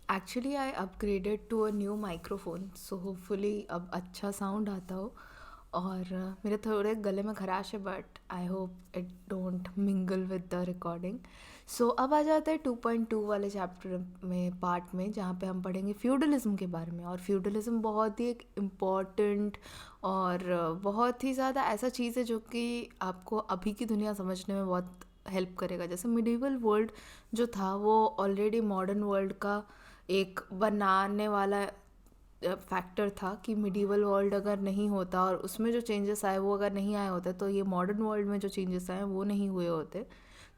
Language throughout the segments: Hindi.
Actually I upgraded to a new microphone, so hopefully अब अच्छा साउंड आता हो। और मेरे थोड़े गले में खराश है, but I hope it don't mingle with the recording. So अब आ जाते हैं 2.2 वाले चैप्टर में, पार्ट में, जहाँ पे हम पढ़ेंगे फ्यूडलिज्म के बारे में। और फ्यूडलिज्म बहुत ही एक इम्पॉर्टेंट और बहुत ही ज़्यादा ऐसा चीज़ है जो कि आपको अभी की दुनिया समझने में बहुत हेल्प करेगा। जैसे मिडिवल वर्ल्ड जो था वो ऑलरेडी मॉडर्न वर्ल्ड का एक बनाने वाला फैक्टर था कि मिडिवल वर्ल्ड अगर नहीं होता और उसमें जो चेंजेस आए वो अगर नहीं आए होते, तो ये मॉडर्न वर्ल्ड में जो चेंजेस आए वो नहीं हुए होते।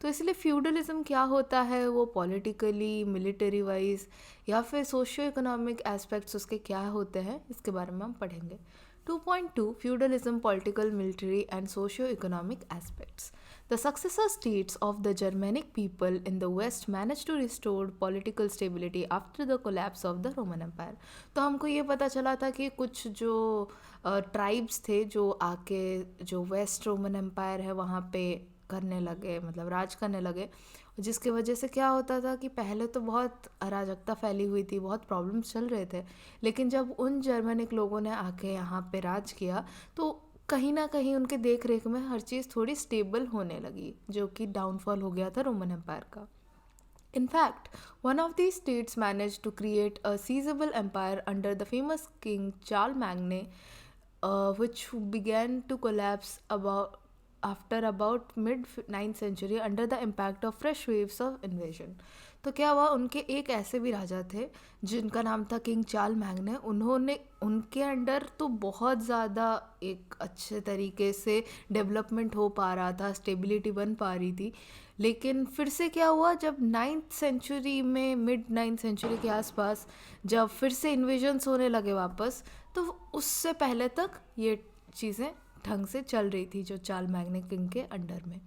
तो इसलिए फ्यूडलिज्म क्या होता है, वो पॉलिटिकली, मिलिट्री वाइज या फिर सोशियो इकोनॉमिक एस्पेक्ट्स उसके क्या होते हैं, इसके बारे में हम पढ़ेंगे। 2.2 Feudalism, Political, Military and Socio-Economic Aspects. The successor states of the Germanic people in the West managed to restore political stability after the collapse of the Roman Empire. तो हमको ये पता चला था कि कुछ जो ट्राइब्स थे जो आके जो वेस्ट रोमन एम्पायर है वहाँ पे करने लगे, मतलब राज करने लगे, जिसकी वजह से क्या होता था कि पहले तो बहुत अराजकता फैली हुई थी, बहुत प्रॉब्लम्स चल रहे थे। लेकिन जब उन जर्मनिक लोगों ने आके यहाँ पे राज किया तो कहीं ना कहीं उनके देख रेख में हर चीज़ थोड़ी स्टेबल होने लगी, जो कि डाउनफॉल हो गया था रोमन एम्पायर का। In fact, one of these states managed to create a seizable empire under the famous king Charlemagne, which began to collapse about after about mid 9th century under the impact of fresh waves of invasion. तो क्या हुआ, उनके एक ऐसे भी राजा थे जिनका नाम था किंग चार्ल मैग्ने। उन्होंने उनके अंडर तो बहुत ज़्यादा एक अच्छे तरीके से डेवलपमेंट हो पा रहा था, स्टेबिलिटी बन पा रही थी। लेकिन फिर से क्या हुआ, जब 9th सेंचुरी में, मिड 9th सेंचुरी के आसपास जब फिर से इन्वेजन्स होने लगे वापस, तो उससे पहले तक ये चीज़ें ढंग से चल रही थी जो चार्ल मैग्ने किंग के अंडर में।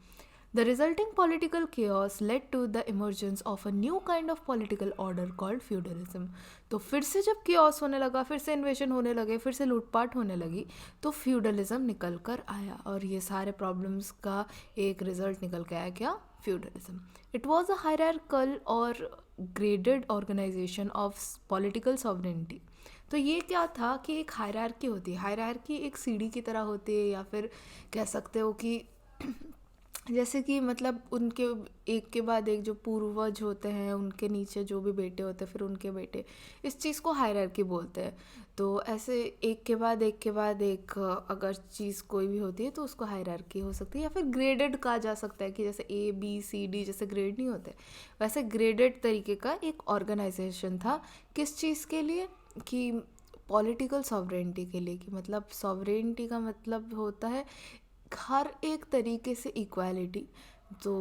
The resulting political chaos led to the emergence of a new kind of political order called feudalism. तो फिर से जब chaos होने लगा, फिर से इन्वेशन होने लगे, फिर से लूटपाट होने लगी, तो फ्यूडलिज्म निकल कर आया। और ये सारे प्रॉब्लम्स का एक रिजल्ट निकल के आया, क्या? Feudalism. It was a hierarchical और graded organisation of political sovereignty. तो ये क्या था कि एक हायरार्की होती है, हायरार्की एक सीढ़ी की तरह होती है, या फिर कह सकते हो कि जैसे कि मतलब उनके एक के बाद एक जो पूर्वज होते हैं, उनके नीचे जो भी बेटे होते हैं, फिर उनके बेटे, इस चीज़ को हायरार्की बोलते हैं। तो ऐसे एक के बाद एक के बाद एक अगर चीज़ कोई भी होती है तो उसको हायरार्की हो सकती है, या फिर ग्रेडेड कहा जा सकता है कि जैसे A B C D जैसे ग्रेड नहीं होते, वैसे ग्रेडेड तरीके का एक ऑर्गेनाइजेशन था। किस चीज़ के लिए? कि पॉलिटिकल सॉवरेनिटी के लिए। कि मतलब सॉवरेनिटी का मतलब होता है हर एक तरीके से इक्वालिटी। तो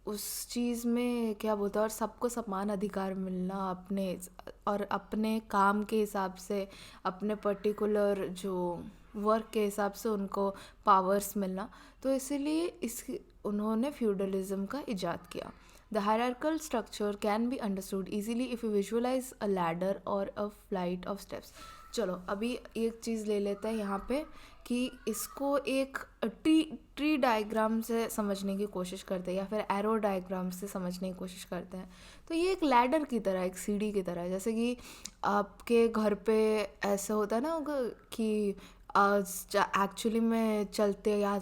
उस चीज़ में क्या बोलता है, और सबको समान अधिकार मिलना अपने और अपने काम के हिसाब से, अपने पर्टिकुलर जो वर्क के हिसाब से उनको पावर्स मिलना। तो इसीलिए इस उन्होंने फ्यूडलिज्म का इजाद किया। The hierarchical structure can be understood easily if you visualise a ladder और अ फ्लाइट ऑफ स्टेप्स। चलो अभी एक चीज़ ले लेते हैं यहाँ पे, कि इसको एक ट्री डायग्राम से समझने की कोशिश करते हैं, या फिर एरो डायग्राम से समझने की कोशिश करते हैं। तो ये एक लैडर की तरह, एक सीढ़ी की तरह है। जैसे कि आपके घर पे ऐसा होता है ना कि एक्चुअली में चलते, या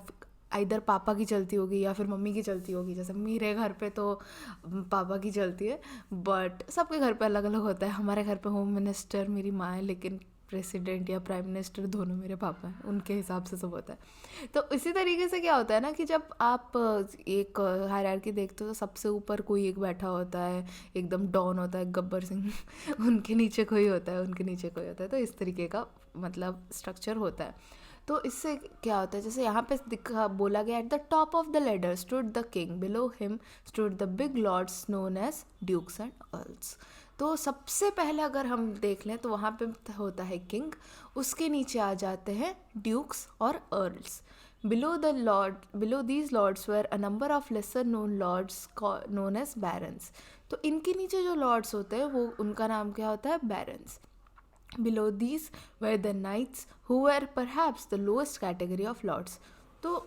इधर पापा की चलती होगी या फिर मम्मी की चलती होगी। जैसे मेरे घर पे तो पापा की चलती है, बट सबके घर पे अलग अलग होता है। हमारे घर पे होम मिनिस्टर मेरी माँ है, लेकिन प्रेसिडेंट या प्राइम मिनिस्टर दोनों मेरे पापा हैं, उनके हिसाब से सब होता है। तो इसी तरीके से क्या होता है ना कि जब आप एक हायरार्की देखते हो तो सबसे ऊपर कोई एक बैठा होता है, एकदम डॉन होता है, गब्बर सिंह उनके नीचे कोई होता है, उनके नीचे कोई होता है। तो इस तरीके का मतलब स्ट्रक्चर होता है। तो इससे क्या होता है, जैसे यहाँ पे दिखा बोला गया, at the top of the ladder stood the king, below him stood the big lords known as dukes and earls. तो सबसे पहले अगर हम देख लें तो वहाँ पे होता है किंग, उसके नीचे आ जाते हैं ड्यूक्स और earls. Below these lords were a number of lesser known lords known as barons. तो इनके नीचे जो लॉर्ड्स होते हैं वो, उनका नाम क्या होता है? Barons. Below these were the knights who were perhaps the lowest category of lords. तो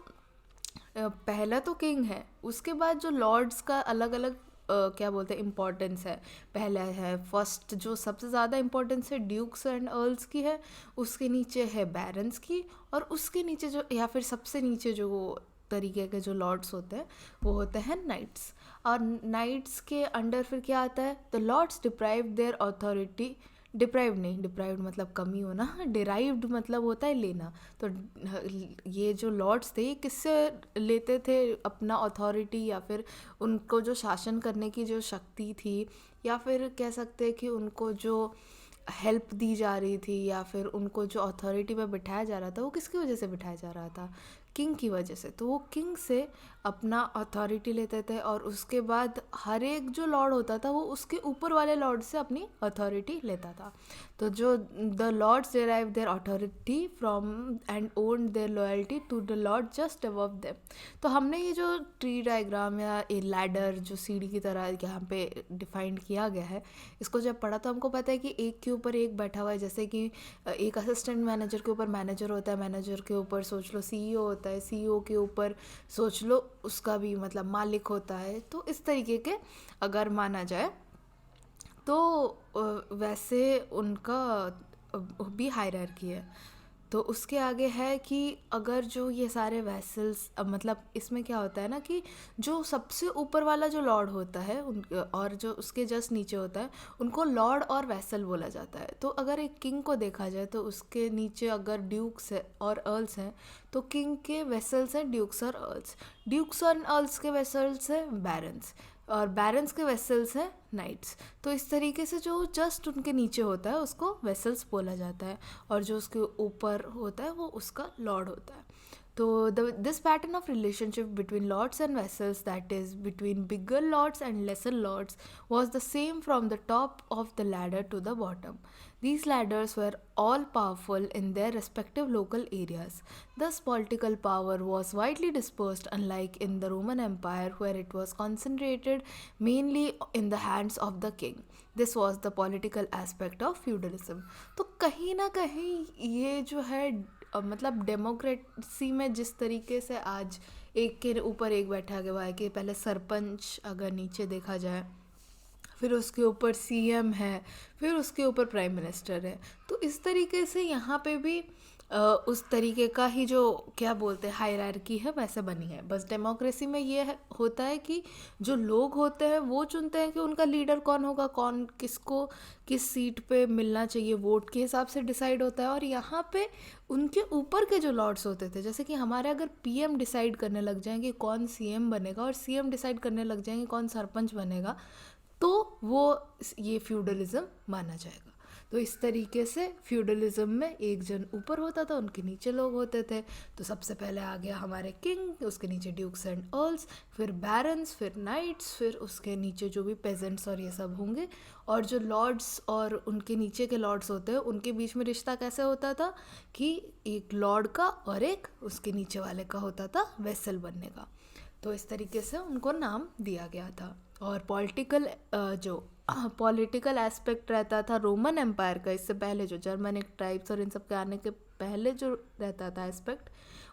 पहला तो किंग है, उसके बाद जो लॉर्ड्स का अलग अलग क्या बोलते हैं इम्पोर्टेंस है। पहला है फर्स्ट, जो सबसे ज़्यादा इम्पोर्टेंस है ड्यूक्स एंड अर्ल्स की है, उसके नीचे है बैरन्स की, और उसके नीचे जो, या फिर सबसे नीचे जो तरीके के जो लॉर्ड्स होते हैं वो होते हैं नाइट्स। और नाइट्स के अंडर फिर क्या आता है, the lords deprive their authority, deprived नहीं, डिप्राइव्ड मतलब कमी होना, डिराइव्ड मतलब होता है लेना। तो ये जो लॉर्ड्स थे ये किससे लेते थे अपना अथॉरिटी, या फिर उनको जो शासन करने की जो शक्ति थी, या फिर कह सकते हैं कि उनको जो हेल्प दी जा रही थी, या फिर उनको जो अथॉरिटी पे बिठाया जा रहा था वो किसकी वजह से बिठाया जा रहा था, किंग की वजह से। तो वो किंग से अपना अथॉरिटी लेते थे, और उसके बाद हर एक जो लॉर्ड होता था वो उसके ऊपर वाले लॉर्ड से अपनी अथॉरिटी लेता था। तो जो the lords derive their authority from and own their loyalty to the lord just above them. तो हमने ये जो ट्री डायग्राम या ए लैडर जो सीढ़ी की तरह यहाँ पे डिफाइंड किया गया है, इसको जब पढ़ा तो हमको पता है कि एक के ऊपर एक बैठा हुआ है। जैसे कि एक असिस्टेंट मैनेजर के ऊपर मैनेजर होता है, मैनेजर के ऊपर सोच लो सीईओ होता है, सीईओ के ऊपर सोच लो उसका भी मतलब मालिक होता है। तो इस तरीके के अगर माना जाए तो वैसे उनका भी हायरार्की है। तो उसके आगे है कि अगर जो ये सारे वैसल्स, मतलब इसमें क्या होता है ना कि जो सबसे ऊपर वाला जो लॉर्ड होता है और जो उसके जस्ट नीचे होता है उनको लॉर्ड और वैसल बोला जाता है। तो अगर एक किंग को देखा जाए तो उसके नीचे अगर ड्यूक्स है और अर्ल्स हैं, तो किंग के वेसल्स हैं ड्यूक्स और अर्ल्स, ड्यूक्स और अर्ल्स के वेसल्स हैं बैरन्स, और बैरन्स के वेसल्स हैं नाइट्स। तो इस तरीके से जो जस्ट उनके नीचे होता है उसको वेसल्स बोला जाता है, और जो उसके ऊपर होता है वो उसका लॉर्ड होता है। तो this pattern of relationship between lords and vassals, that is between bigger lords and lesser lords, was the same from the top of the ladder to the bottom. These ladders were all powerful in their respective local areas. Thus political power was widely dispersed, unlike in the Roman Empire where it was concentrated mainly in the hands of the king. This was the political aspect of feudalism. तो कहीं ना कहीं ये जो है मतलब डेमोक्रेसी में जिस तरीके से आज एक के ऊपर एक बैठा गया है कि पहले सरपंच अगर नीचे देखा जाए, फिर उसके ऊपर सीएम है, फिर उसके ऊपर प्राइम मिनिस्टर है, तो इस तरीके से यहाँ पे भी उस तरीके का ही जो क्या बोलते हैं हायरार्की है वैसे बनी है। बस डेमोक्रेसी में ये होता है कि जो लोग होते हैं वो चुनते हैं कि उनका लीडर कौन होगा, कौन किसको किस सीट पे मिलना चाहिए, वोट के हिसाब से डिसाइड होता है। और यहाँ पे उनके ऊपर के जो लॉर्ड्स होते थे, जैसे कि हमारे अगर पीएम डिसाइड करने लग जाएंगे कौन सीएम बनेगा, और सीएम डिसाइड करने लग जाएंगे कौन सरपंच बनेगा, तो वो ये फ्यूडलिज्म माना जाएगा। तो इस तरीके से फ्यूडलिज्म में एक जन ऊपर होता था, उनके नीचे लोग होते थे। तो सबसे पहले आ गया हमारे किंग, उसके नीचे ड्यूक्स एंड अर्ल्स, फिर बैरन्स, फिर नाइट्स, फिर उसके नीचे जो भी पेजेंट्स और ये सब होंगे। और जो लॉर्ड्स और उनके नीचे के लॉर्ड्स होते हैं उनके बीच में रिश्ता कैसे होता था कि एक लॉर्ड का और एक उसके नीचे वाले का होता था वेसल बनने का। तो इस तरीके से उनको नाम दिया गया था। और पॉलिटिकल एस्पेक्ट रहता था रोमन एम्पायर का, इससे पहले जो जर्मनिक ट्राइब्स और इन सब के आने के पहले जो रहता था एस्पेक्ट,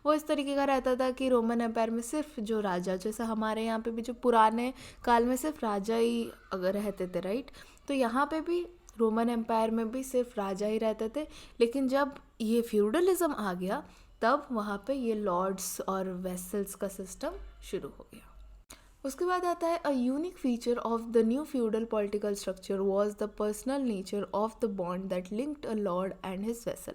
वो इस तरीके का रहता था कि रोमन एम्पायर में सिर्फ जो राजा, जैसे हमारे यहाँ पे भी जो पुराने काल में सिर्फ राजा ही अगर रहते थे, राइट, तो यहाँ पे भी रोमन एम्पायर में भी सिर्फ राजा ही रहते थे। लेकिन जब ये फ्यूडलिज्म आ गया तब वहाँ पे ये लॉर्ड्स और वेसल्स का सिस्टम शुरू हो गया। उसके बाद आता है a unique feature of the new feudal political structure was the personal nature of the bond that linked a Lord and his vessel.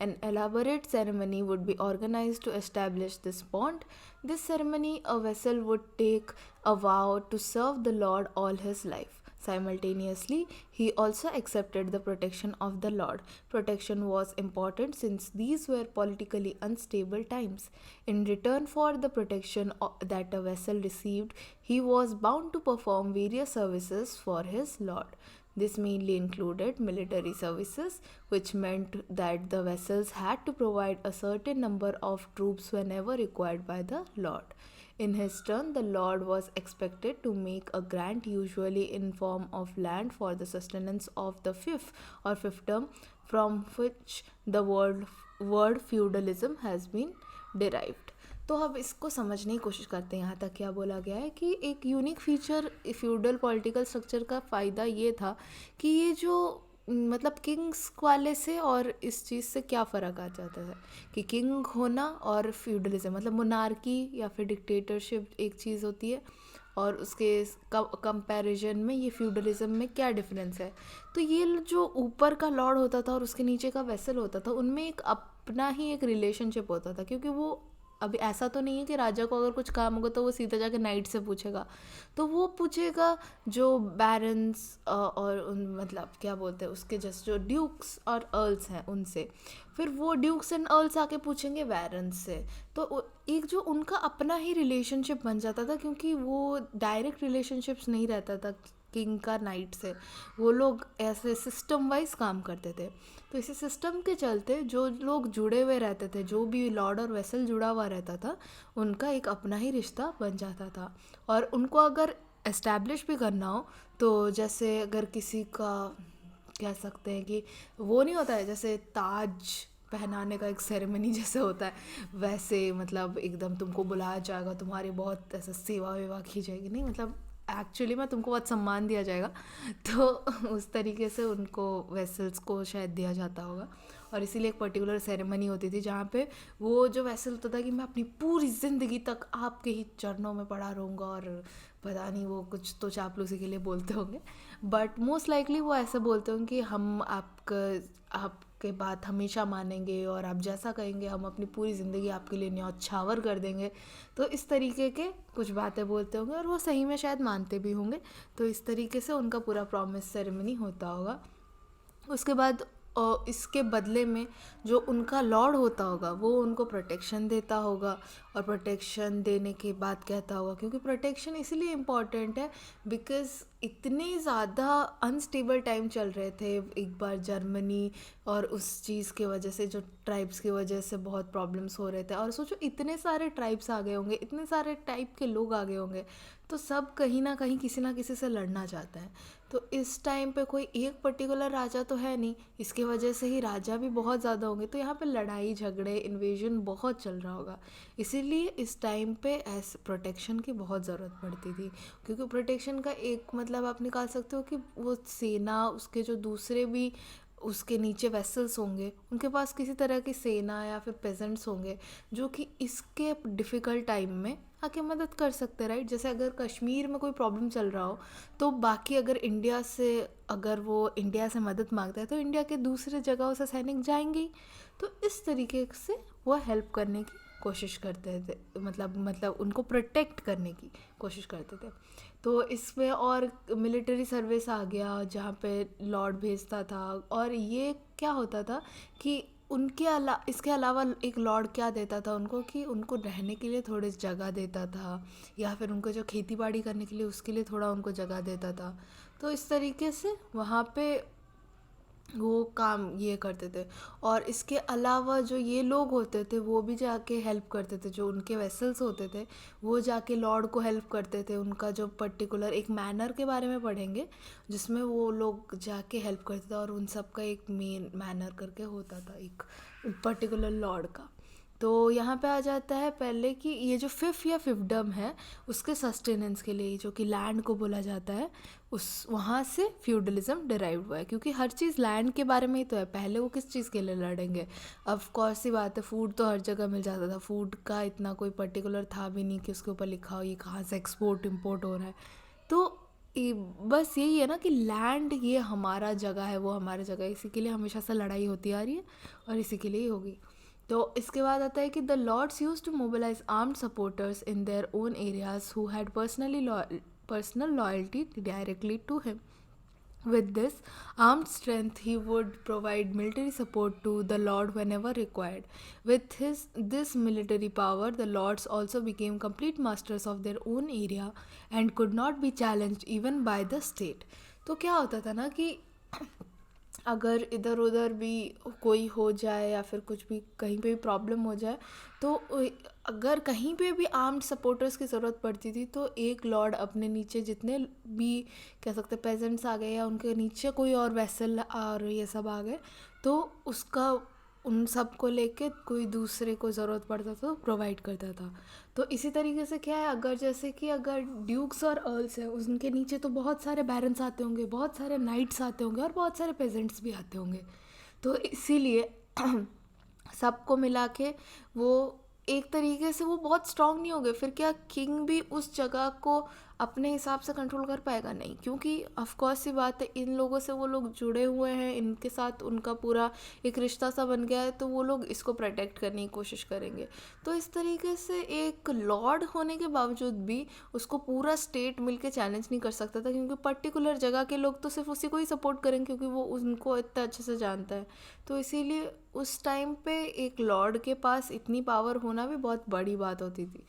An elaborate ceremony would be organized to establish this bond. This ceremony, a vessel would take a vow to serve the Lord all his life. Simultaneously, he also accepted the protection of the Lord. Protection was important since these were politically unstable times. In return for the protection that a vessel received, he was bound to perform various services for his Lord. This mainly included military services, which meant that the vessels had to provide a certain number of troops whenever required by the Lord. In his turn, the Lord was expected to make a grant, usually in form of land, for the sustenance of the fiefdom, from which the word feudalism has been derived. तो अब इसको समझने की कोशिश करते हैं। यहाँ तक क्या बोला गया है कि एक unique feature feudal political structure का फ़ायदा ये था कि ये जो मतलब किंग्स वाले से और इस चीज़ से क्या फ़र्क आ जाता है कि किंग होना और फ्यूडलिज्म मतलब मोनार्की या फिर डिक्टेटरशिप एक चीज़ होती है और उसके कंपैरिजन में ये फ्यूडलिज्म में क्या डिफरेंस है। तो ये जो ऊपर का लॉर्ड होता था और उसके नीचे का वेसल होता था उनमें एक अपना ही एक रिलेशनशिप होता था, क्योंकि वो अभी ऐसा तो नहीं है कि राजा को अगर कुछ काम होगा तो वो सीधा जाके नाइट से पूछेगा, तो वो पूछेगा जो बैरन्स और उन मतलब क्या बोलते हैं उसके जस्ट जो ड्यूक्स और अर्ल्स हैं उनसे, फिर वो ड्यूक्स एंड अर्ल्स आके पूछेंगे बैरन्स से। तो एक जो उनका अपना ही रिलेशनशिप बन जाता था, क्योंकि वो डायरेक्ट रिलेशनशिप्स नहीं रहता था किंग का नाइट से, वो लोग ऐसे सिस्टम वाइज काम करते थे। तो इसी सिस्टम के चलते जो लोग जुड़े हुए रहते थे, जो भी लॉर्ड और वेसल जुड़ा हुआ रहता था, उनका एक अपना ही रिश्ता बन जाता था। और उनको अगर एस्टैब्लिश भी करना हो तो जैसे अगर किसी का कह सकते हैं कि वो नहीं होता है जैसे ताज पहनाने का एक सेरेमनी जैसे होता है, वैसे मतलब एकदम तुमको बुलाया जाएगा, तुम्हारी बहुत ऐसा सेवा वेवा की जाएगी, नहीं मतलब एक्चुअली में तुमको बहुत सम्मान दिया जाएगा। तो उस तरीके से उनको वेसल्स को शायद दिया जाता होगा, और इसीलिए एक पर्टिकुलर सेरेमनी होती थी जहाँ पे वो जो वेसल होता था कि मैं अपनी पूरी ज़िंदगी तक आपके ही चरणों में पड़ा रहूँगा, और पता नहीं वो कुछ तो चापलूसी के लिए बोलते होंगे, बट मोस्ट लाइकली वो ऐसे बोलते होंगे कि हम आपके बात हमेशा मानेंगे और आप जैसा कहेंगे हम अपनी पूरी ज़िंदगी आपके लिए न्यौछावर कर देंगे। तो इस तरीके के कुछ बातें बोलते होंगे और वो सही में शायद मानते भी होंगे। तो इस तरीके से उनका पूरा प्रॉमिस सेरेमनी होता होगा। उसके बाद इसके बदले में जो उनका लॉर्ड होता होगा वो उनको प्रोटेक्शन देता होगा, और प्रोटेक्शन देने के बाद कहता होगा, क्योंकि प्रोटेक्शन इसीलिए इम्पॉर्टेंट है बिकॉज़ इतने ज़्यादा अनस्टेबल टाइम चल रहे थे एक बार जर्मनी, और उस चीज़ की वजह से जो ट्राइब्स की वजह से बहुत प्रॉब्लम्स हो रहे थे। और सोचो इतने सारे ट्राइब्स आ गए होंगे, इतने सारे टाइप के लोग आ गए होंगे, तो सब कहीं ना कहीं किसी ना किसी से लड़ना चाहता है। तो इस टाइम पे कोई एक पर्टिकुलर राजा तो है नहीं, इसके वजह से ही राजा भी बहुत ज़्यादा होंगे, तो यहाँ पे लड़ाई झगड़े इन्वेजन बहुत चल रहा होगा। इसीलिए इस टाइम पे ऐसे प्रोटेक्शन की बहुत ज़रूरत पड़ती थी, क्योंकि प्रोटेक्शन का एक मतलब आप निकाल सकते हो कि वो सेना, उसके जो दूसरे भी उसके नीचे वेसल्स होंगे, उनके पास किसी तरह की सेना या फिर पेजेंट्स होंगे जो कि इसके डिफ़िकल्ट टाइम में आके मदद कर सकते हैं, राइट। जैसे अगर कश्मीर में कोई प्रॉब्लम चल रहा हो तो बाकी अगर इंडिया से, अगर वो इंडिया से मदद मांगता है तो इंडिया के दूसरे जगहों से सैनिक जाएंगे ही। तो इस तरीके से वो हेल्प करने की कोशिश करते थे, मतलब उनको प्रोटेक्ट करने की कोशिश करते थे। तो इसमें और मिलिट्री सर्विस आ गया जहाँ पे लॉर्ड भेजता था, और ये क्या होता था कि इसके अलावा एक लॉर्ड क्या देता था उनको कि उनको रहने के लिए थोड़ी जगह देता था, या फिर उनको जो खेती बाड़ी करने के लिए उसके लिए थोड़ा उनको जगह देता था। तो इस तरीके से वहाँ पे वो काम ये करते थे। और इसके अलावा जो ये लोग होते थे वो भी जाके हेल्प करते थे, जो उनके वेसल्स होते थे वो जाके लॉर्ड को हेल्प करते थे। उनका जो पर्टिकुलर एक मैनर के बारे में पढ़ेंगे जिसमें वो लोग जाके हेल्प करते थे, और उन सब का एक मेन मैनर करके होता था एक पर्टिकुलर लॉर्ड का। तो यहाँ पे आ जाता है पहले कि ये जो फिफ्थ या फिफ्डम है उसके सस्टेनेंस के लिए, जो कि लैंड को बोला जाता है, उस वहाँ से फ्यूडलिज्म डिराइव हुआ है, क्योंकि हर चीज़ लैंड के बारे में ही तो है। पहले वो किस चीज़ के लिए लड़ेंगे, ऑफ कोर्स सी बात है, फूड तो हर जगह मिल जाता था, फूड का इतना कोई पर्टिकुलर था भी नहीं कि उसके ऊपर लिखा हो ये कहाँ से एक्सपोर्ट इम्पोर्ट हो रहा है। तो बस यही है ना कि लैंड ये हमारा जगह है, वो हमारी जगह है, इसी के लिए हमेशा से लड़ाई होती आ रही है और इसी के लिए ही होगी। तो इसके बाद आता है कि the lords used to mobilise armed supporters in their own areas who had personal loyalty directly to him. With this armed strength, he would provide military support to the lord whenever required. With this military power, the lords also became complete masters of their own area and could not be challenged even by the state. तो क्या होता था ना कि अगर इधर उधर भी कोई हो जाए या फिर कुछ भी कहीं पे भी प्रॉब्लम हो जाए, तो अगर कहीं पे भी आर्म्ड सपोर्टर्स की ज़रूरत पड़ती थी तो एक लॉर्ड अपने नीचे जितने भी कह सकते पेजेंट्स आ गए या उनके नीचे कोई और वेसल और ये सब आ गए, तो उसका उन सब को लेके कोई दूसरे को ज़रूरत पड़ता था तो प्रोवाइड करता था। तो इसी तरीके से क्या है, अगर जैसे कि अगर ड्यूक्स और अर्ल्स हैं, उनके नीचे तो बहुत सारे बैरन्स आते होंगे, बहुत सारे नाइट्स आते होंगे और बहुत सारे पेजेंट्स भी आते होंगे। तो इसीलिए सबको मिला के वो एक तरीके से वो बहुत स्ट्रांग नहीं हो गए। फिर क्या किंग भी उस जगह को अपने हिसाब से कंट्रोल कर पाएगा? नहीं, क्योंकि ऑफ कोर्स सी बात है, इन लोगों से वो लोग जुड़े हुए हैं, इनके साथ उनका पूरा एक रिश्ता सा बन गया है, तो वो लोग इसको प्रोटेक्ट करने की कोशिश करेंगे। तो इस तरीके से एक लॉर्ड होने के बावजूद भी उसको पूरा स्टेट मिलके चैलेंज नहीं कर सकता था, क्योंकि पर्टिकुलर जगह के लोग तो सिर्फ उसी को ही सपोर्ट करेंगे क्योंकि वो उनको इतना अच्छे से जानता है। तो इसीलिए उस टाइम पे एक लॉर्ड के पास इतनी पावर होना भी बहुत बड़ी बात होती थी।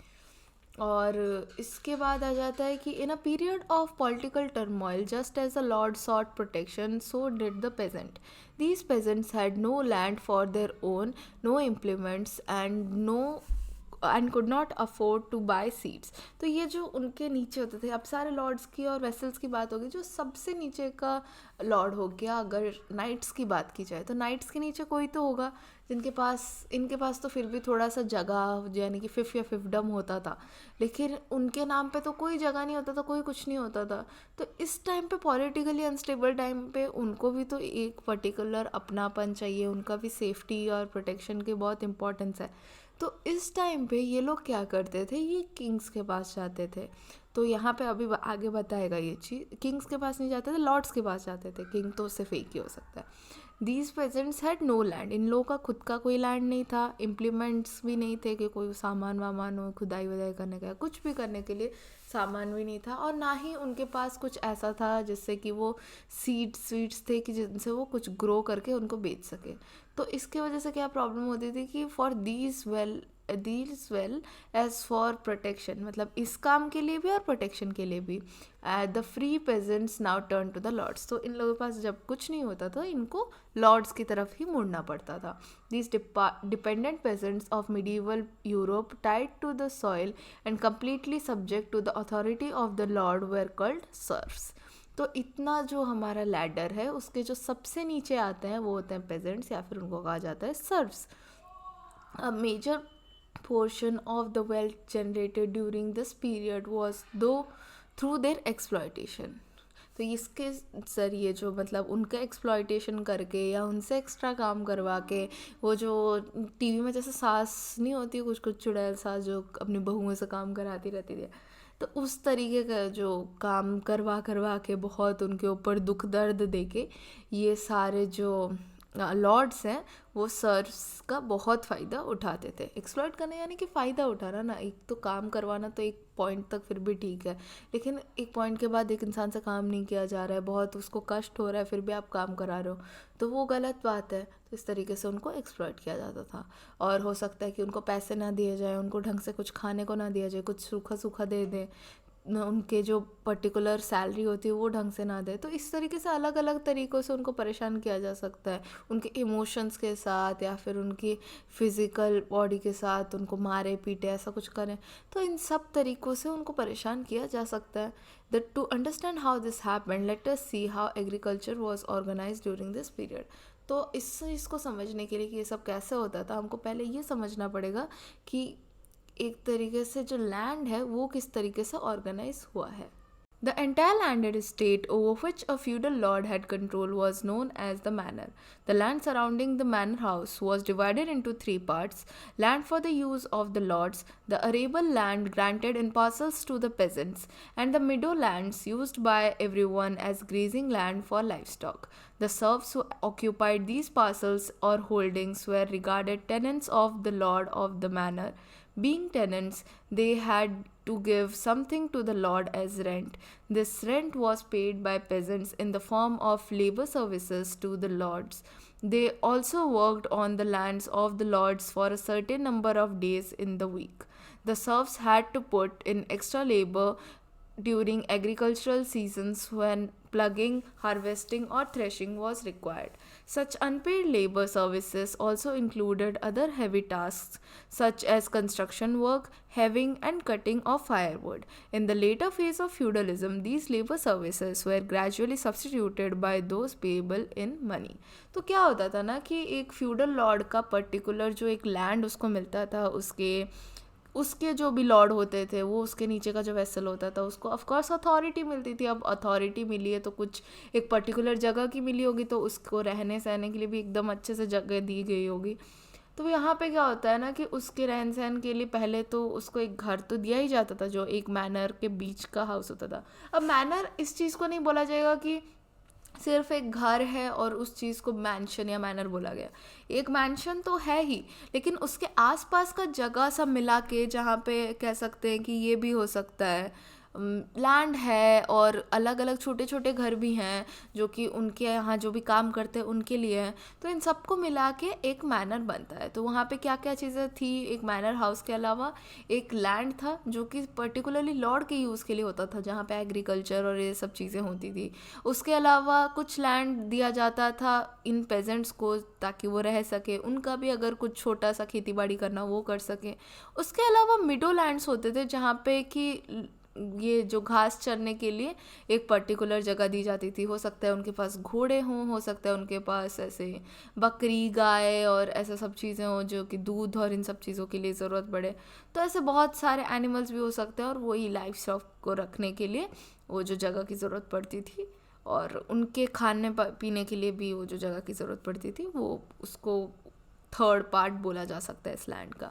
और इसके बाद आ जाता है कि in a period of political turmoil, just as the lord sought protection, so did the peasant. These peasants had no land for their own, no implements and could not afford to buy seeds. तो ये जो उनके नीचे होते थे, अब सारे लॉर्ड्स की और वेसल्स की बात होगी, जो सबसे नीचे का लॉर्ड हो गया, अगर नाइट्स की बात की जाए तो नाइट्स के नीचे कोई तो होगा जिनके पास, इनके पास तो फिर भी थोड़ा सा जगह यानी कि फिफ या फिफडम होता था, लेकिन उनके नाम पे तो कोई जगह नहीं होता था, कोई कुछ नहीं होता था। तो इस टाइम पे पॉलिटिकली अनस्टेबल टाइम पे उनको भी तो एक पर्टिकुलर अपनापन चाहिए, उनका भी सेफ्टी और प्रोटेक्शन की बहुत इंपॉर्टेंस है। तो इस टाइम पे ये लोग क्या करते थे, ये किंग्स के पास जाते थे। तो यहाँ पे अभी आगे बताएगा ये चीज़, किंग्स के पास नहीं जाते थे, लॉर्ड्स के पास जाते थे। किंग तो सिर्फ एक ही हो सकता है। These peasants had no land, इन लोगों का खुद का कोई लैंड नहीं था, इम्प्लीमेंट्स भी नहीं थे कि कोई सामान वामान हो खुदाई वदाई करने का, कुछ भी करने के लिए सामान भी नहीं था, और ना ही उनके पास कुछ ऐसा था जिससे कि वो सीड्स थे कि जिनसे वो कुछ ग्रो करके उनको बेच सके। तो इसके वजह से क्या प्रॉब्लम होती थी कि for these well as for protection, मतलब इस काम के लिए भी और प्रोटेक्शन के लिए भी, the free peasants now turn to the lords. तो इन लोगों के पास जब कुछ नहीं होता था, इनको लॉर्ड्स की तरफ ही मुड़ना पड़ता था। These dependent peasants of medieval Europe tied to the soil and completely subject to the authority of the lord were called serfs. तो इतना जो हमारा लैडर है, उसके जो सबसे नीचे आते हैं वो होते हैं पेजेंट्स, या फिर उनको कहा जाता है serfs. A major portion of the wealth generated during this period was though through their exploitation। तो इसके ज़रिए जो मतलब उनका एक्सप्लॉयटेशन करके या उनसे एक्स्ट्रा काम करवा के, वो जो टीवी में जैसे सास नहीं होती, कुछ कुछ चुड़ैल सास जो अपनी बहुओं से काम कराती रहती थी, तो उस तरीके का जो काम करवा करवा के बहुत उनके ऊपर दुख दर्द देके ये सारे जो लॉर्ड्स हैं वो सर्व्स का बहुत फ़ायदा उठाते थे। एक्सप्लॉइट करना यानी कि फ़ायदा उठाना ना, एक तो काम करवाना तो एक पॉइंट तक फिर भी ठीक है, लेकिन एक पॉइंट के बाद एक इंसान से काम नहीं किया जा रहा है, बहुत उसको कष्ट हो रहा है, फिर भी आप काम करा रहे हो, तो वो गलत बात है। तो इस तरीके से उनको एक्सप्लॉइट किया जाता था। और हो सकता है कि उनको पैसे ना दिए जाए, उनको ढंग से कुछ खाने को ना दिया जाए, कुछ सूखा सूखा दे दें, उनके जो पर्टिकुलर सैलरी होती है वो ढंग से ना दे। तो इस तरीके से अलग अलग तरीक़ों से उनको परेशान किया जा सकता है, उनके इमोशंस के साथ या फिर उनकी फिज़िकल बॉडी के साथ उनको मारे पीटे ऐसा कुछ करें। तो इन सब तरीक़ों से उनको परेशान किया जा सकता है। That to understand how this happened, let us see how agriculture was organised during this period. तो इसको समझने के लिए कि ये सब कैसे होता था, हमको पहले ये समझना पड़ेगा कि एक तरीके से जो लैंड है वो किस तरीके से ऑर्गेनाइज हुआ है। The entire landed estate over which a feudal lord had control was known as the manor. The land surrounding the manor house was divided into three parts: land for the use of the lords, the arable land granted in parcels to the peasants, and the meadowlands used by everyone as grazing land for livestock. The serfs who occupied these parcels or holdings were regarded tenants of the lord of the manor. Being tenants, they had to give something to the lord as rent. This rent was paid by peasants in the form of labor services to the lords. They also worked on the lands of the lords for a certain number of days in the week. The serfs had to put in extra labor during agricultural seasons when plugging, harvesting, or threshing was required. Such unpaid labor services also included other heavy tasks such as construction work, hewing, and cutting of firewood. In the later phase of feudalism, these labor services were gradually substituted by those payable in money. तो क्या होता था ना कि एक फ्यूडल लॉर्ड का पर्टिकुलर जो एक लैंड उसको मिलता था, उसके उसके जो भी लॉर्ड होते थे वो उसके नीचे का जो वेसल होता था उसको ऑफ कोर्स अथॉरिटी मिलती थी. अब अथॉरिटी मिली है तो कुछ एक पर्टिकुलर जगह की मिली होगी, तो उसको रहने सहने के लिए भी एकदम अच्छे से जगह दी गई होगी. तो यहाँ पे क्या होता है ना कि उसके रहन सहन के लिए पहले तो उसको एक घर तो दिया ही जाता था जो एक मैनर के बीच का हाउस होता था. अब मैनर इस चीज़ को नहीं बोला जाएगा कि सिर्फ एक घर है और उस चीज़ को मैंशन या मैनर बोला गया. एक मैंशन तो है ही, लेकिन उसके आसपास का जगह सब मिला के जहाँ पे कह सकते हैं कि ये भी हो सकता है लैंड है, और अलग अलग छोटे छोटे घर भी हैं जो कि उनके यहाँ जो भी काम करते हैं उनके लिए हैं. तो इन सबको मिला के एक मैनर बनता है. तो वहाँ पे क्या क्या चीज़ें थी, एक मैनर हाउस के अलावा एक लैंड था जो कि पर्टिकुलरली लॉर्ड के यूज़ के लिए होता था, जहाँ पे एग्रीकल्चर और ये सब चीज़ें होती थी. उसके अलावा कुछ लैंड दिया जाता था इन पेजेंट्स को ताकि वो रह सके, उनका भी अगर कुछ छोटा सा खेती बाड़ी करना वो कर सके. उसके अलावा मिडो लैंड्स होते थे जहाँ पे कि ये जो घास चरने के लिए एक पर्टिकुलर जगह दी जाती थी. हो सकता है उनके पास घोड़े हों, हो सकता है उनके पास ऐसे बकरी गाय और ऐसा सब चीज़ें हों जो कि दूध और इन सब चीज़ों के लिए ज़रूरत पड़े. तो ऐसे बहुत सारे एनिमल्स भी हो सकते हैं, और वही लाइफ स्टॉक को रखने के लिए वो जो जगह की ज़रूरत पड़ती थी और उनके खाने पीने के लिए भी वो जो जगह की ज़रूरत पड़ती थी, वो उसको थर्ड पार्ट बोला जा सकता है इस लैंड का.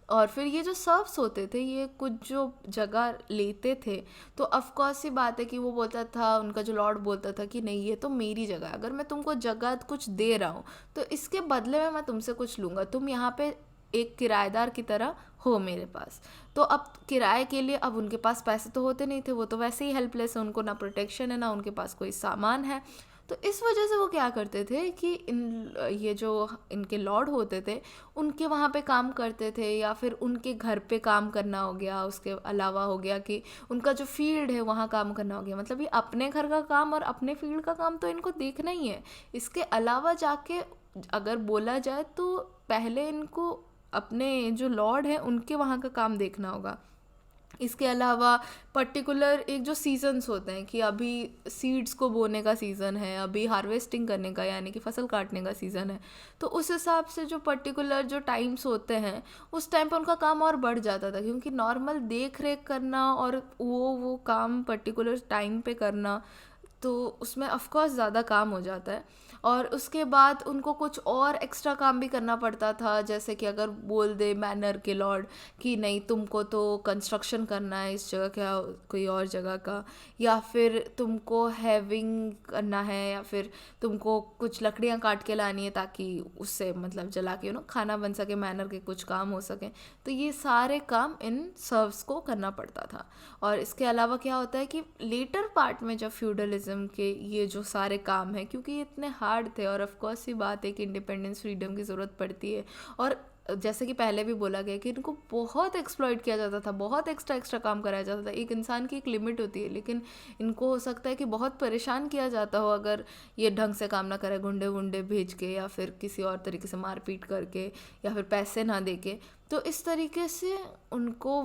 और फिर ये जो सर्व्स होते थे ये कुछ जो जगह लेते थे, तो ऑफकोर्स सी बात है कि वो बोलता था, उनका जो लॉर्ड बोलता था कि नहीं ये तो मेरी जगह है, अगर मैं तुमको जगह कुछ दे रहा हूँ तो इसके बदले में मैं तुमसे कुछ लूँगा, तुम यहाँ पे एक किराएदार की तरह हो मेरे पास. तो अब किराए के लिए अब उनके पास पैसे तो होते नहीं थे, वो तो वैसे ही हेल्पलेस है, उनको ना प्रोटेक्शन है ना उनके पास कोई सामान है. तो इस वजह से वो क्या करते थे कि ये जो इनके लॉर्ड होते थे उनके वहाँ पे काम करते थे, या फिर उनके घर पे काम करना हो गया. उसके अलावा हो गया कि उनका जो फील्ड है वहाँ काम करना हो गया. मतलब ये अपने घर का काम और अपने फील्ड का काम तो इनको देखना ही है. इसके अलावा जाके अगर बोला जाए तो पहले इनको अपने जो लॉर्ड हैं उनके वहाँ का काम देखना होगा. इसके अलावा पर्टिकुलर एक जो सीजन्स होते हैं कि अभी सीड्स को बोने का सीज़न है, अभी हार्वेस्टिंग करने का यानी कि फसल काटने का सीज़न है, तो उस हिसाब से जो पर्टिकुलर जो टाइम्स होते हैं उस टाइम पे उनका काम और बढ़ जाता था, क्योंकि नॉर्मल देख रेख करना और वो काम पर्टिकुलर टाइम पे करना तो उसमें ऑफकोर्स ज़्यादा काम हो जाता है. और उसके बाद उनको कुछ और एक्स्ट्रा काम भी करना पड़ता था, जैसे कि अगर बोल दे मैनर के लॉर्ड कि नहीं तुमको तो कंस्ट्रक्शन करना है इस जगह का कोई और जगह का, या फिर तुमको हैविंग करना है, या फिर तुमको कुछ लकड़ियाँ काट के लानी है ताकि उससे मतलब जला के खाना बन सके, मैनर के कुछ काम हो सके. तो ये सारे काम इन सर्व्स को करना पड़ता था. और इसके अलावा क्या होता है कि लेटर पार्ट में जब फ्यूडलिज्म के ये जो सारे काम हैं, क्योंकि ये इतने हार्ड थे और ऑफ कोर्स ही बात है कि इंडिपेंडेंस फ्रीडम की ज़रूरत पड़ती है, और जैसे कि पहले भी बोला गया कि इनको बहुत एक्सप्लॉइट किया जाता था, बहुत एक्स्ट्रा काम कराया जाता था. एक इंसान की एक लिमिट होती है, लेकिन इनको हो सकता है कि बहुत परेशान किया जाता हो अगर ये ढंग से काम ना करे, गुंडे वुंडे भेज के या फिर किसी और तरीके से मारपीट करके या फिर पैसे ना दे के. तो इस तरीके से उनको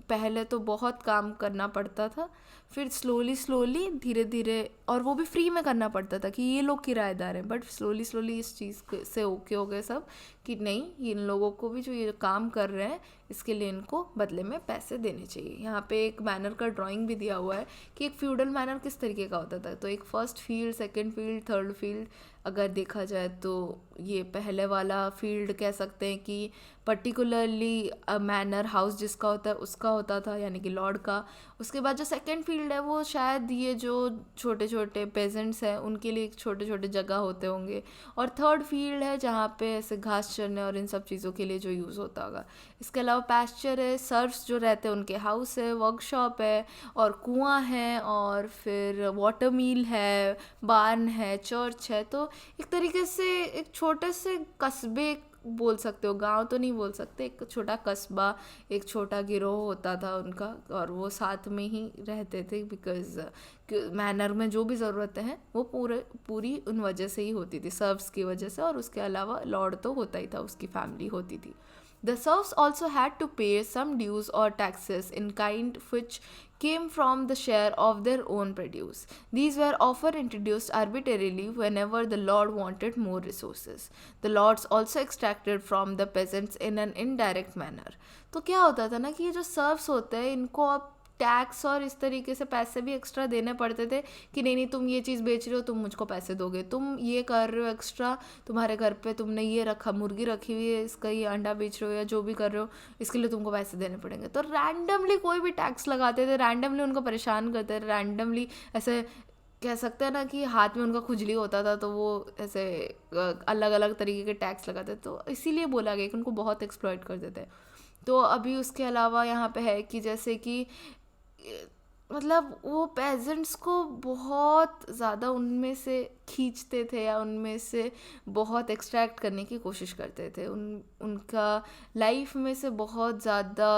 पहले तो बहुत काम करना पड़ता था, फिर स्लोली धीरे धीरे, और वो भी फ्री में करना पड़ता था कि ये लोग किराएदार हैं, बट स्लोली इस चीज़ से ओके हो गए सब कि नहीं इन लोगों को भी जो ये काम कर रहे हैं इसके लिए इनको बदले में पैसे देने चाहिए. यहाँ पे एक मैनर का ड्राइंग भी दिया हुआ है कि एक फ्यूडल मैनर किस तरीके का होता था. तो एक first field, second field, third field अगर देखा जाए तो ये पहले वाला फील्ड कह सकते हैं कि पर्टिकुलरली मैनर हाउस जिसका होता है उसका होता था, यानी कि लॉर्ड का. उसके बाद जो सेकंड फील्ड है वो शायद ये जो छोटे छोटे पेजेंट्स हैं उनके लिए छोटे छोटे जगह होते होंगे, और थर्ड फील्ड है जहाँ पे ऐसे घास चरने और इन सब चीज़ों के लिए जो यूज़ होता होगा. इसके अलावा पैस्चर है, सर्फ्स जो रहते हैं उनके हाउस है, वर्कशॉप है, और कुआं है, और फिर वाटर मिल है, बार्न है, चर्च है. तो एक तरीके से एक छोटे से कस्बे बोल सकते हो, गांव तो नहीं बोल सकते, एक छोटा कस्बा, एक छोटा गिरोह होता था उनका, और वो साथ में ही रहते थे बिकॉज मैनर में जो भी ज़रूरतें हैं वो पूरी उन वजह से ही होती थी, सर्व्स की वजह से, और उसके अलावा लॉर्ड तो होता ही था, उसकी फैमिली होती थी. The serfs also had to pay some dues or taxes in kind which came from the share of their own produce. These were often introduced arbitrarily whenever the lord wanted more resources. The lords also extracted from the peasants in an indirect manner. तो क्या होता था ना कि ये जो सर्व्स होते हैं इनको अब टैक्स और इस तरीके से पैसे भी एक्स्ट्रा देने पड़ते थे कि नहीं नहीं तुम ये चीज़ बेच रहे हो, तुम मुझको पैसे दोगे, तुम ये कर रहे हो एक्स्ट्रा, तुम्हारे घर पे तुमने ये रखा, मुर्गी रखी हुई है, इसका ये अंडा बेच रहे हो या जो भी कर रहे हो, इसके लिए तुमको पैसे देने पड़ेंगे. तो रैंडमली कोई भी टैक्स लगाते थे, रैंडमली उनको परेशान करते थे, रैंडमली ऐसे कह सकते हैं ना कि हाथ में उनका खुजली होता था तो वो ऐसे अलग अलग तरीके के टैक्स लगाते थे. तो इसीलिए बोला गया कि उनको बहुत एक्सप्लॉइट करते थे. तो अभी उसके अलावा यहाँ पे है कि जैसे कि मतलब वो पेजेंट्स को बहुत ज़्यादा उनमें से खींचते थे या उनमें से बहुत एक्सट्रैक्ट करने की कोशिश करते थे, उनका लाइफ में से बहुत ज़्यादा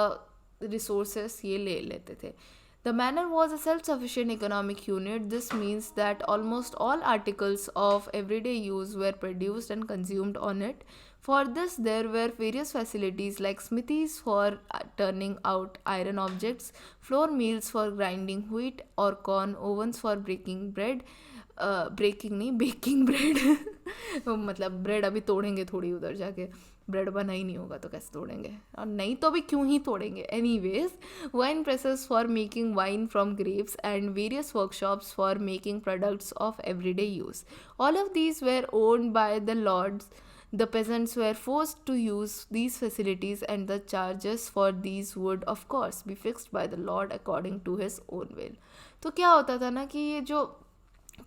रिसोर्सेस ये ले लेते थे. The manor was a self-sufficient economic unit. This means that almost all articles of everyday use were produced and consumed on it. For this, there were various facilities like smithies for turning out iron objects, flour mills for grinding wheat or corn, ovens for breaking bread, breaking नहीं बेकिंग ब्रेड मतलब ब्रेड अभी तोड़ेंगे थोड़ी, उधर जाके ब्रेड बना ही नहीं होगा तो कैसे तोड़ेंगे, और नहीं तो अभी क्यों ही तोड़ेंगे. Anyways, wine presses for making wine from grapes and various workshops for making products of everyday use. All of these were owned by the lords. The peasants were forced to use these facilities and the charges for these would of course be fixed by the lord according to his own will. तो क्या होता था ना कि ये जो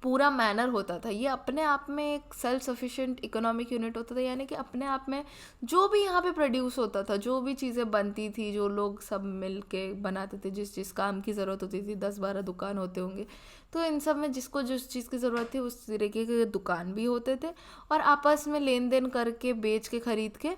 पूरा मैनर होता था ये अपने आप में एक सेल्फ सफिशिएंट इकोनॉमिक यूनिट होता था, यानी कि अपने आप में जो भी यहाँ पे प्रोड्यूस होता था, जो भी चीज़ें बनती थी, जो लोग सब मिल के बनाते थे, जिस काम की ज़रूरत होती थी, 10-12 दुकान होते होंगे, तो इन सब में जिसको जिस चीज़ की ज़रूरत थी उस तरीके के दुकान भी होते थे, और आपस में लेन देन करके बेच के ख़रीद के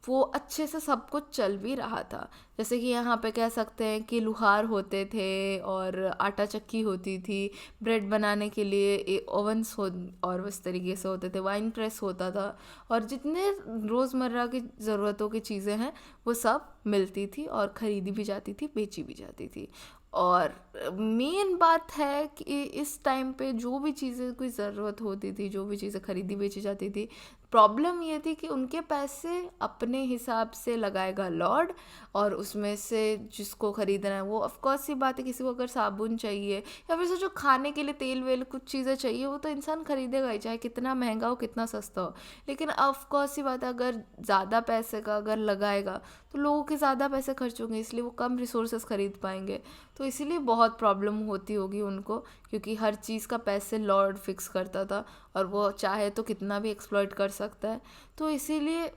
वो अच्छे से सब कुछ चल भी रहा था. जैसे कि यहाँ पे कह सकते हैं कि लुहार होते थे और आटा चक्की होती थी, ब्रेड बनाने के लिए ओवन्स और इस तरीके से होते थे, वाइन प्रेस होता था, और जितने रोज़मर्रा की ज़रूरतों की चीज़ें हैं वो सब मिलती थी और ख़रीदी भी जाती थी, बेची भी जाती थी. और मेन बात है कि इस टाइम पे जो भी चीज़ें कोई ज़रूरत होती थी, जो भी चीज़ें ख़रीदी बेची जाती थी, प्रॉब्लम ये थी कि उनके पैसे अपने हिसाब से लगाएगा लॉर्ड, और उसमें से जिसको ख़रीदना है वो ऑफकोर्स सी बात है, किसी को अगर साबुन चाहिए या फिर जो खाने के लिए तेल वेल कुछ चीज़ें चाहिए वो तो इंसान ख़रीदेगा ही, चाहे कितना महंगा हो कितना सस्ता हो. लेकिन ऑफकोर्स सी बात है अगर ज़्यादा पैसे का अगर लगाएगा तो लोगों के ज़्यादा पैसे खर्च होंगे, इसलिए वो कम रिसोर्सेज ख़रीद पाएंगे. तो इसीलिए बहुत प्रॉब्लम होती होगी उनको, क्योंकि हर चीज़ का पैसे लॉर्ड फिक्स करता था और वो चाहे तो कितना भी एक्सप्लॉइट कर सकता है. तो इसीलिए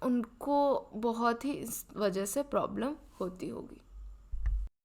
उनको बहुत ही इस वजह से प्रॉब्लम होती होगी.